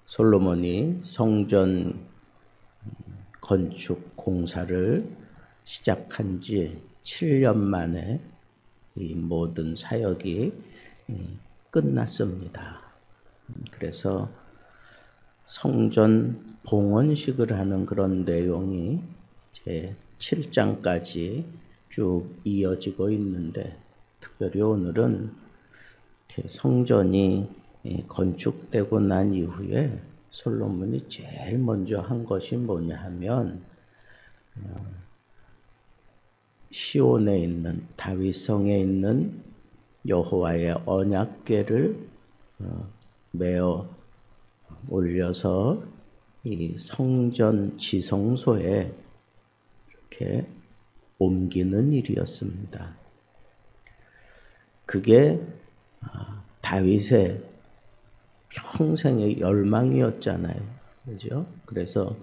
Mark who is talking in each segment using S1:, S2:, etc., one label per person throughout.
S1: 솔로몬이 성전 건축 공사를 시작한 지 7년 만에 이 모든 사역이 끝났습니다. 그래서 성전 봉헌식을 하는 그런 내용이 제 7장까지 쭉 이어지고 있는데, 특별히 오늘은 성전이 건축되고 난 이후에 솔로몬이 제일 먼저 한 것이 뭐냐 하면 시온에 있는 다윗성에 있는 여호와의 언약궤를 메어 올려서 이 성전 지성소에 이렇게 옮기는 일이었습니다. 그게 다윗의 평생의 열망이었잖아요. 그죠? 그래서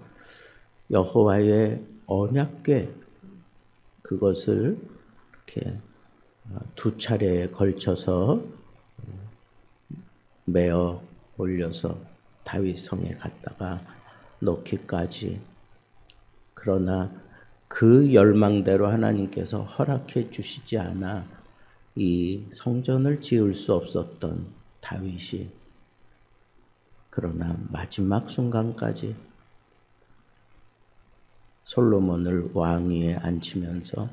S1: 여호와의 언약궤, 그것을 이렇게 두 차례에 걸쳐서 메어 올려서 다윗성에 갔다가 놓기까지. 그러나 그 열망대로 하나님께서 허락해 주시지 않아 이 성전을 지을 수 없었던 다윗이, 그러나 마지막 순간까지 솔로몬을 왕위에 앉히면서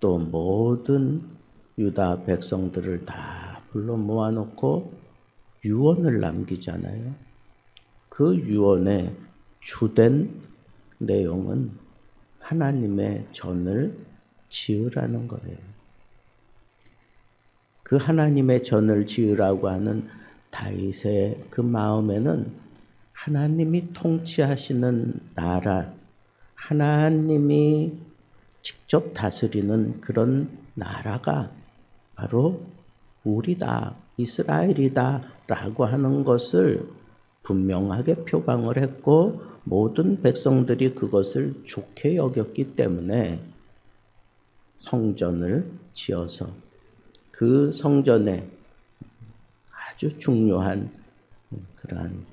S1: 또 모든 유다 백성들을 다 불러 모아놓고 유언을 남기잖아요. 그 유언의 주된 내용은 하나님의 전을 지으라는 거예요. 그 하나님의 전을 지으라고 하는 다윗의 그 마음에는 하나님이 통치하시는 나라, 하나님이 직접 다스리는 그런 나라가 바로 우리다, 이스라엘이다 라고 하는 것을 분명하게 표방을 했고, 모든 백성들이 그것을 좋게 여겼기 때문에 성전을 지어서 그 성전에 아주 중요한 그러한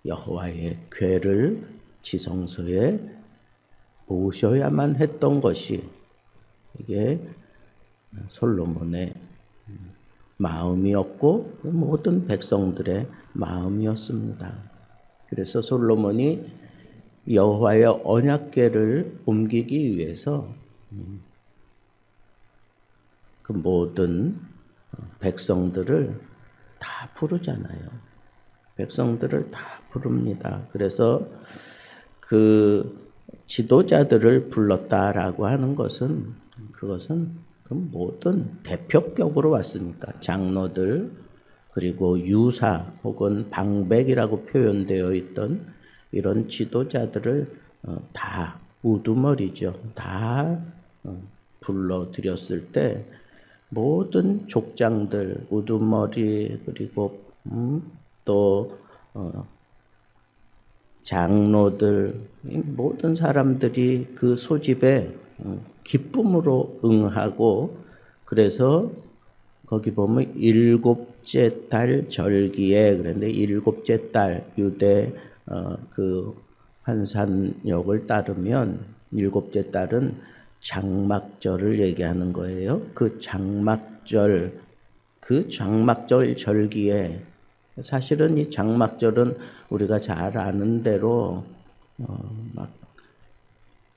S1: 여호와의 궤를 지성소에 모셔야만 했던 것이 이게 솔로몬의 마음이었고 모든 백성들의 마음이었습니다. 그래서 솔로몬이 여호와의 언약궤를 옮기기 위해서 그 모든 백성들을 다 부르잖아요. 백성들을 다 부릅니다. 그래서 그 지도자들을 불렀다라고 하는 것은, 그것은 그 모든 대표격으로 왔으니까 장로들, 그리고 유사 혹은 방백이라고 표현되어 있던 이런 지도자들을 다 우두머리죠. 다 불러들였을 때 모든 족장들, 우두머리, 그리고 또 장로들, 모든 사람들이 그 소집에 기쁨으로 응하고, 그래서 거기 보면 일곱째 달 절기에, 그런데 일곱째 달 유대 그 환산역을 따르면 일곱째 달은 장막절을 얘기하는 거예요. 그 장막절 절기에, 사실은 이 장막절은 우리가 잘 아는 대로 막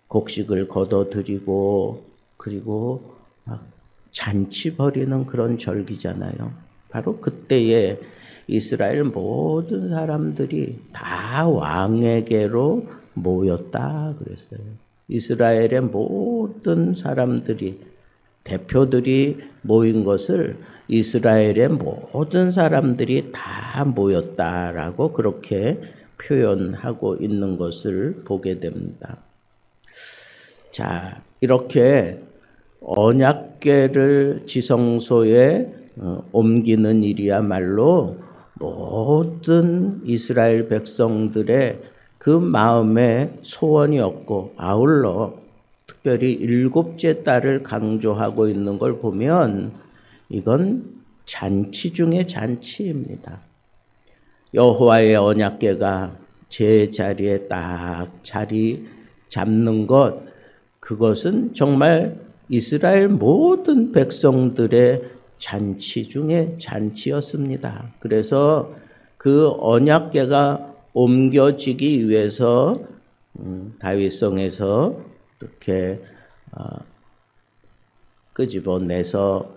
S1: 곡식을 거둬들이고 그리고 막 잔치 벌이는 그런 절기잖아요. 바로 그때에 이스라엘 모든 사람들이 다 왕에게로 모였다 그랬어요. 이스라엘의 모든 사람들이, 대표들이 모인 것을 이스라엘의 모든 사람들이 다 모였다라고 그렇게 표현하고 있는 것을 보게 됩니다. 자, 이렇게 언약궤를 지성소에 옮기는 일이야말로 모든 이스라엘 백성들의 그 마음의 소원이었고, 아울러 특별히 일곱째 달을 강조하고 있는 걸 보면 이건 잔치 중의 잔치입니다. 여호와의 언약궤가 제 자리에 딱 자리 잡는 것, 그것은 정말 이스라엘 모든 백성들의 잔치 중에 잔치였습니다. 그래서 그 언약궤가 옮겨지기 위해서 다윗성에서 이렇게 끄집어내서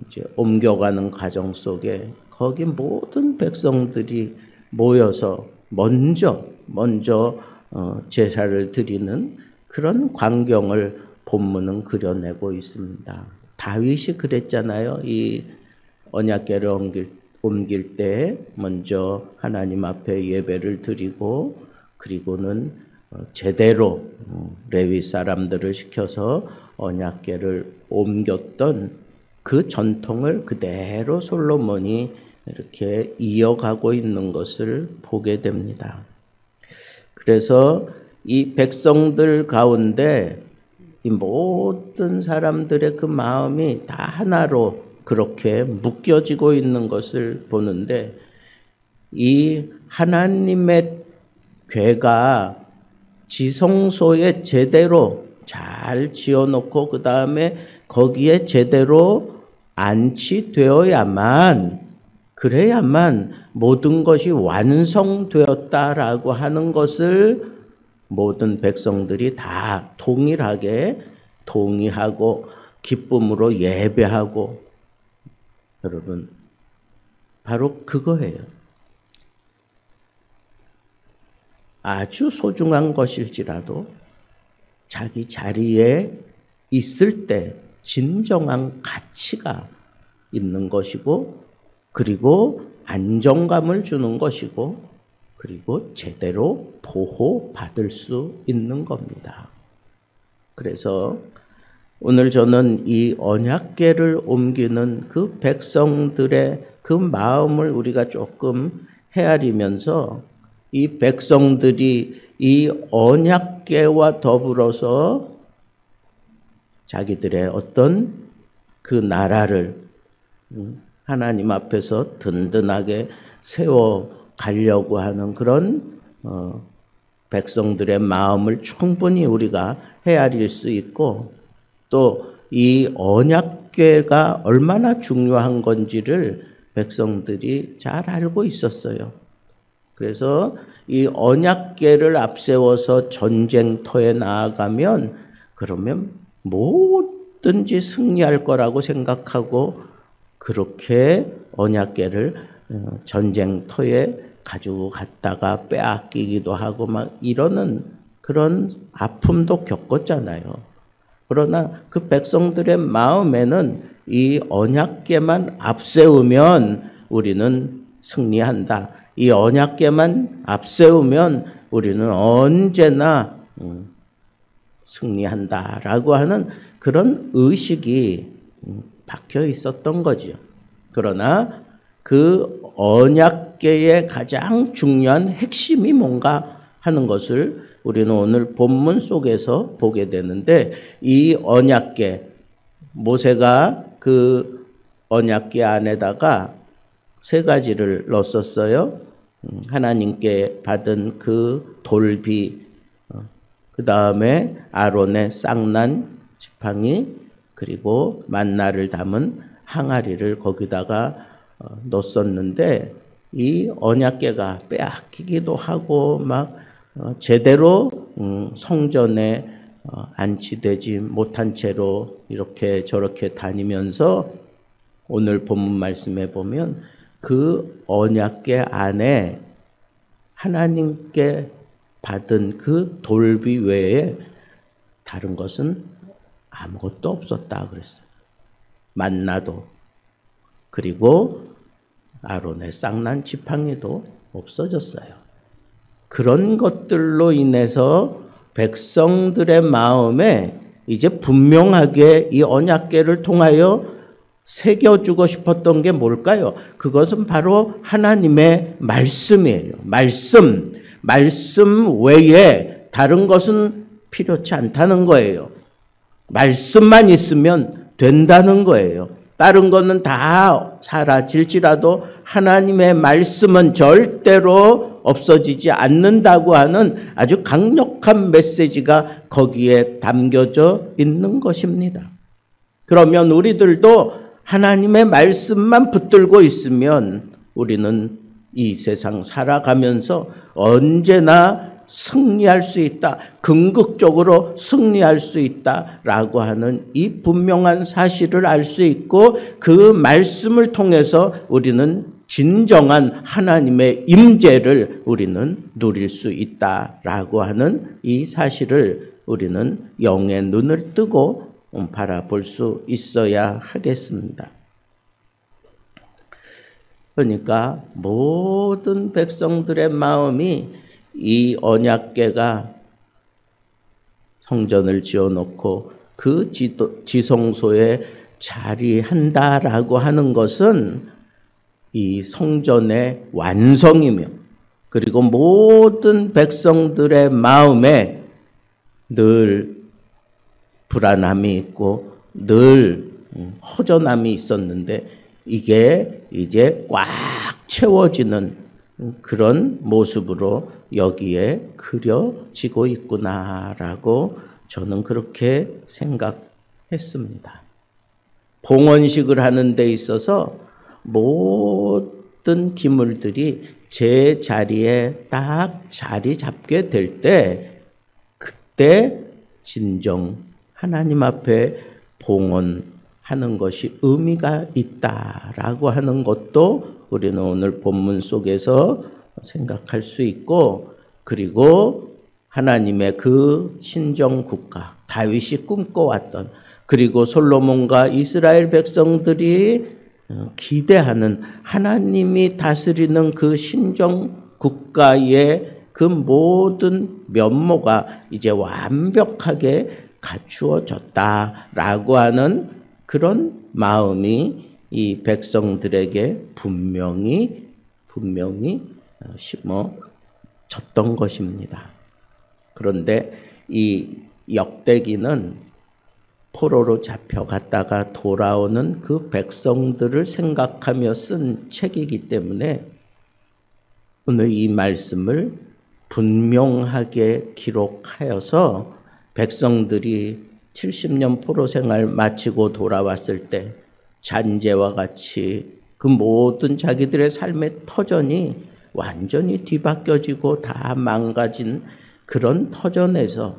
S1: 이제 옮겨가는 과정 속에 거기 모든 백성들이 모여서 먼저 제사를 드리는 그런 광경을 본문은 그려내고 있습니다. 다윗이 그랬잖아요. 이 언약궤를 옮길 때 먼저 하나님 앞에 예배를 드리고, 그리고는 제대로 레위 사람들을 시켜서 언약궤를 옮겼던 그 전통을 그대로 솔로몬이 이렇게 이어가고 있는 것을 보게 됩니다. 그래서 이 백성들 가운데 이 모든 사람들의 그 마음이 다 하나로 그렇게 묶여지고 있는 것을 보는데, 이 하나님의 궤가 지성소에 제대로 잘 지어놓고 그 다음에 거기에 제대로 안치되어야만, 그래야만 모든 것이 완성되었다라고 하는 것을 모든 백성들이 다 동일하게 동의하고 기쁨으로 예배하고, 여러분 바로 그거예요. 아주 소중한 것일지라도 자기 자리에 있을 때 진정한 가치가 있는 것이고, 그리고 안정감을 주는 것이고, 그리고 제대로 보호받을 수 있는 겁니다. 그래서 오늘 저는 이 언약궤를 옮기는 그 백성들의 그 마음을 우리가 조금 헤아리면서, 이 백성들이 이 언약궤와 더불어서 자기들의 어떤 그 나라를 하나님 앞에서 든든하게 세워 가려고 하는 그런 백성들의 마음을 충분히 우리가 헤아릴 수 있고, 또 이 언약궤가 얼마나 중요한 건지를 백성들이 잘 알고 있었어요. 그래서 이 언약궤를 앞세워서 전쟁터에 나아가면, 그러면 뭐든지 승리할 거라고 생각하고 그렇게 언약궤를 전쟁터에 가지고 갔다가 빼앗기기도 하고 막 이러는 그런 아픔도 겪었잖아요. 그러나 그 백성들의 마음에는 이 언약궤만 앞세우면 우리는 승리한다. 이 언약궤만 앞세우면 우리는 언제나 승리한다라고 하는 그런 의식이 박혀 있었던 거죠. 그러나 그 언약궤의 가장 중요한 핵심이 뭔가 하는 것을 우리는 오늘 본문 속에서 보게 되는데, 이 언약궤, 모세가 그 언약궤 안에다가 세 가지를 넣었어요. 하나님께 받은 그 돌비, 그 다음에 아론의 쌍난 지팡이, 그리고 만나를 담은 항아리를 거기다가 넣었었는데, 이 언약궤가 빼앗기기도 하고 막 제대로 성전에 안치되지 못한 채로 이렇게 저렇게 다니면서, 오늘 본문 말씀에 보면 그 언약궤 안에 하나님께 받은 그 돌비 외에 다른 것은 아무것도 없었다 그랬어요. 만나도, 그리고 아론의 쌍난 지팡이도 없어졌어요. 그런 것들로 인해서 백성들의 마음에 이제 분명하게 이 언약궤를 통하여 새겨주고 싶었던 게 뭘까요? 그것은 바로 하나님의 말씀이에요. 말씀 외에 다른 것은 필요치 않다는 거예요. 말씀만 있으면 된다는 거예요. 다른 거는 다 사라질지라도 하나님의 말씀은 절대로 없어지지 않는다고 하는 아주 강력한 메시지가 거기에 담겨져 있는 것입니다. 그러면 우리들도 하나님의 말씀만 붙들고 있으면 우리는 이 세상 살아가면서 언제나 승리할 수 있다. 궁극적으로 승리할 수 있다라고 하는 이 분명한 사실을 알 수 있고 그 말씀을 통해서 우리는 진정한 하나님의 임재를 우리는 누릴 수 있다라고 하는 이 사실을 우리는 영의 눈을 뜨고 바라볼 수 있어야 하겠습니다. 그러니까 모든 백성들의 마음이 이 언약궤가 성전을 지어놓고 그 지성소에 자리한다라고 하는 것은 이 성전의 완성이며 그리고 모든 백성들의 마음에 늘 불안함이 있고 늘 허전함이 있었는데 이게 이제 꽉 채워지는 그런 모습으로 여기에 그려지고 있구나라고 저는 그렇게 생각했습니다. 봉헌식을 하는 데 있어서 모든 기물들이 제 자리에 딱 자리 잡게 될 때 그때 진정 하나님 앞에 봉헌하는 것이 의미가 있다라고 하는 것도 우리는 오늘 본문 속에서 생각할 수 있고 그리고 하나님의 그 신정국가 다윗이 꿈꿔왔던 그리고 솔로몬과 이스라엘 백성들이 기대하는 하나님이 다스리는 그 신정국가의 그 모든 면모가 이제 완벽하게 갖추어졌다라고 하는 그런 마음이 이 백성들에게 분명히 심어졌던 것입니다. 그런데 이 역대기는 포로로 잡혀갔다가 돌아오는 그 백성들을 생각하며 쓴 책이기 때문에 오늘 이 말씀을 분명하게 기록하여서 백성들이 70년 포로 생활 마치고 돌아왔을 때 잔재와 같이 그 모든 자기들의 삶의 터전이 완전히 뒤바뀌어지고 다 망가진 그런 터전에서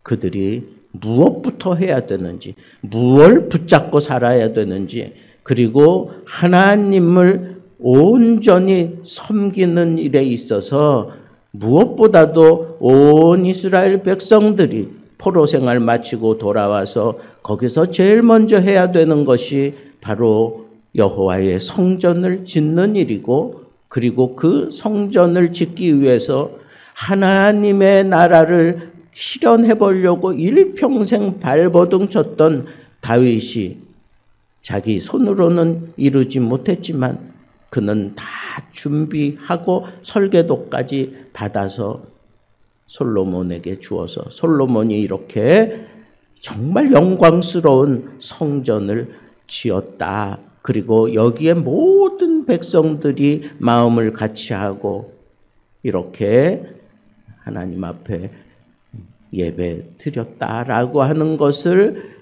S1: 그들이 무엇부터 해야 되는지, 무엇을 붙잡고 살아야 되는지, 그리고 하나님을 온전히 섬기는 일에 있어서 무엇보다도 온 이스라엘 백성들이 포로 생활 마치고 돌아와서 거기서 제일 먼저 해야 되는 것이 바로 여호와의 성전을 짓는 일이고 그리고 그 성전을 짓기 위해서 하나님의 나라를 실현해 보려고 일평생 발버둥 쳤던 다윗이 자기 손으로는 이루지 못했지만 그는 다 준비하고 설계도까지 받아서 솔로몬에게 주어서 솔로몬이 이렇게 정말 영광스러운 성전을 지었다. 그리고 여기에 모든 백성들이 마음을 같이 하고 이렇게 하나님 앞에 예배 드렸다라고 하는 것을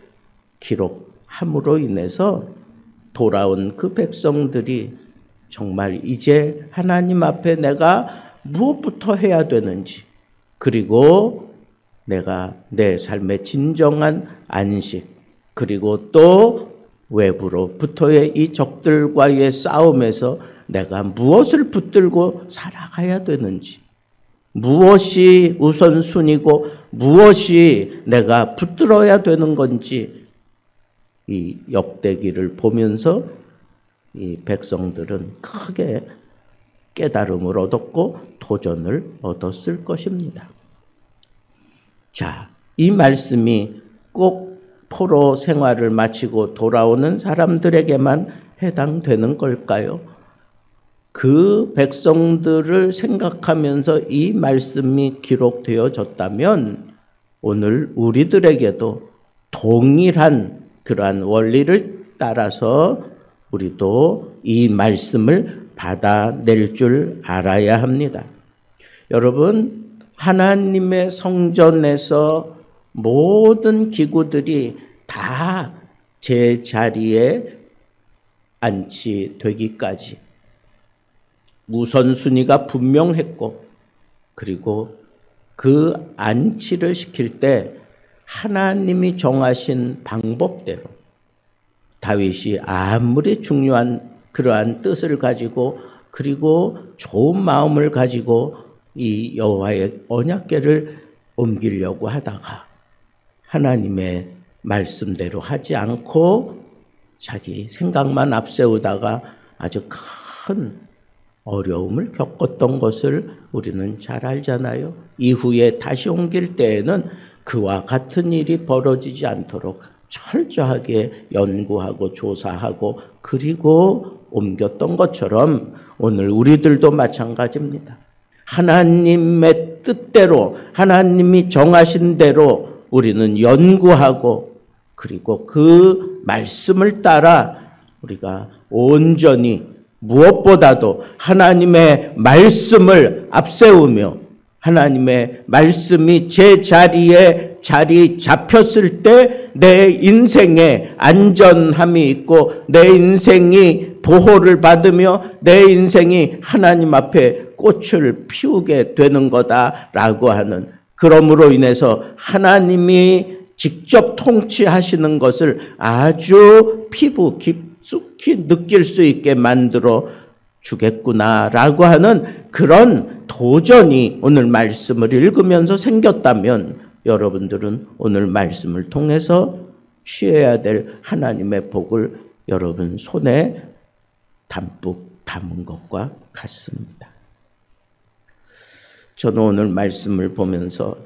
S1: 기록함으로 인해서 돌아온 그 백성들이 정말 이제 하나님 앞에 내가 무엇부터 해야 되는지 그리고 내가 내 삶의 진정한 안식 그리고 또 외부로부터의 이 적들과의 싸움에서 내가 무엇을 붙들고 살아가야 되는지 무엇이 우선순위고 무엇이 내가 붙들어야 되는 건지 이 역대기를 보면서 이 백성들은 크게 깨달음을 얻었고 도전을 얻었을 것입니다. 자, 이 말씀이 꼭 포로 생활을 마치고 돌아오는 사람들에게만 해당되는 걸까요? 그 백성들을 생각하면서 이 말씀이 기록되어졌다면 오늘 우리들에게도 동일한 그러한 원리를 따라서 우리도 이 말씀을 받아낼 줄 알아야 합니다. 여러분, 하나님의 성전에서 모든 기구들이 다 제자리에 안치되기까지 우선순위가 분명했고, 그리고 그 안치를 시킬 때 하나님이 정하신 방법대로 다윗이 아무리 중요한 그러한 뜻을 가지고 그리고 좋은 마음을 가지고 이 여호와의 언약궤를 옮기려고 하다가 하나님의 말씀대로 하지 않고 자기 생각만 앞세우다가 아주 큰 어려움을 겪었던 것을 우리는 잘 알잖아요. 이후에 다시 옮길 때에는 그와 같은 일이 벌어지지 않도록 철저하게 연구하고 조사하고 그리고 옮겼던 것처럼 오늘 우리들도 마찬가지입니다. 하나님의 뜻대로 하나님이 정하신 대로 우리는 연구하고 그리고 그 말씀을 따라 우리가 온전히 무엇보다도 하나님의 말씀을 앞세우며 하나님의 말씀이 제 자리에 자리 잡혔을 때 내 인생에 안전함이 있고 내 인생이 보호를 받으며 내 인생이 하나님 앞에 꽃을 피우게 되는 거다라고 하는, 그러므로 인해서 하나님이 직접 통치하시는 것을 아주 피부 깊숙이 느낄 수 있게 만들어 주겠구나라고 하는 그런 도전이 오늘 말씀을 읽으면서 생겼다면 여러분들은 오늘 말씀을 통해서 취해야 될 하나님의 복을 여러분 손에 담뿍 담은 것과 같습니다. 저는 오늘 말씀을 보면서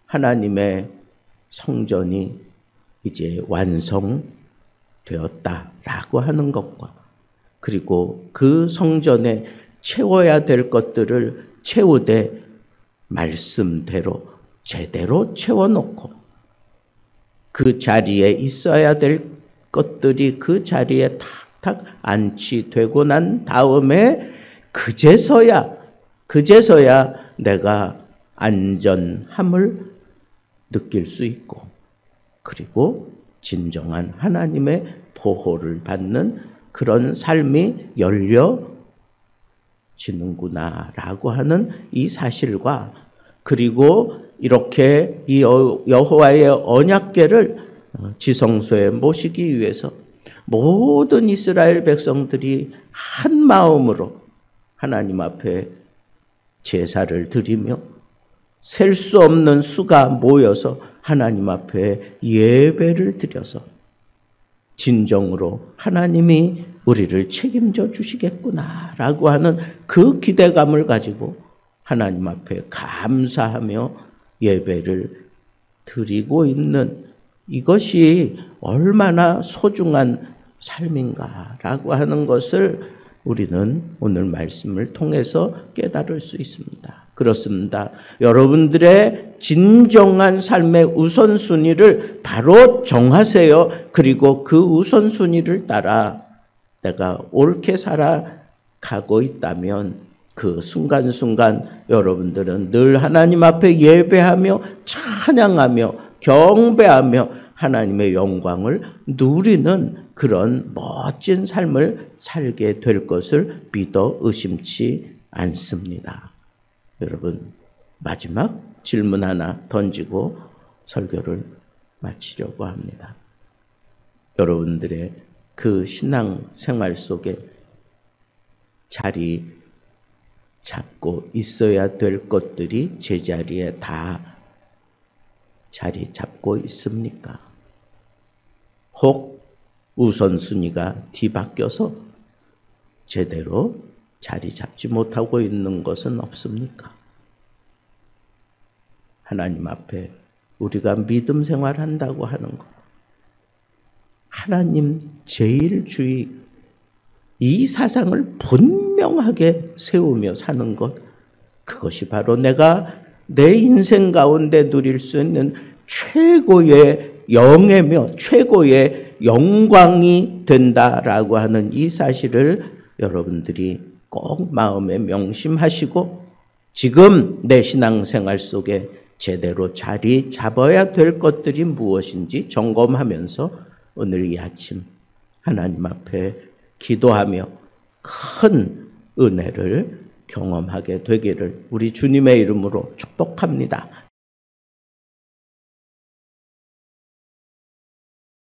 S1: 하나님의 성전이 이제 완성되었다라고 하는 것과 그리고 그 성전에 채워야 될 것들을 채우되 말씀대로 제대로 채워놓고 그 자리에 있어야 될 것들이 그 자리에 탁탁 안치되고 난 다음에 그제서야 내가 안전함을 느낄 수 있고 그리고 진정한 하나님의 보호를 받는 그런 삶이 열려지는구나라고 하는 이 사실과 그리고 이렇게 이 여호와의 언약궤를 지성소에 모시기 위해서 모든 이스라엘 백성들이 한 마음으로 하나님 앞에 제사를 드리며 셀 수 없는 수가 모여서 하나님 앞에 예배를 드려서 진정으로 하나님이 우리를 책임져 주시겠구나라고 하는 그 기대감을 가지고 하나님 앞에 감사하며 예배를 드리고 있는 이것이 얼마나 소중한 삶인가라고 하는 것을 우리는 오늘 말씀을 통해서 깨달을 수 있습니다. 그렇습니다. 여러분들의 진정한 삶의 우선순위를 바로 정하세요. 그리고 그 우선순위를 따라 내가 옳게 살아가고 있다면 그 순간순간 여러분들은 늘 하나님 앞에 예배하며 찬양하며 경배하며 하나님의 영광을 누리는 그런 멋진 삶을 살게 될 것을 믿어 의심치 않습니다. 여러분, 마지막 질문 하나 던지고 설교를 마치려고 합니다. 여러분들의 그 신앙 생활 속에 자리 잡고 있어야 될 것들이 제자리에 다 자리 잡고 있습니까? 혹 우선순위가 뒤바뀌어서 제대로 자리 잡지 못하고 있는 것은 없습니까? 하나님 앞에 우리가 믿음 생활한다고 하는 것, 하나님 제일주의 이 사상을 분명하게 세우며 사는 것, 그것이 바로 내가 내 인생 가운데 누릴 수 있는 최고의 영예며 최고의 영광이 된다라고 하는 이 사실을 여러분들이 꼭 마음에 명심하시고 지금 내 신앙생활 속에 제대로 자리 잡아야 될 것들이 무엇인지 점검하면서 오늘 이 아침 하나님 앞에 기도하며 큰 은혜를 경험하게 되기를 우리 주님의 이름으로 축복합니다.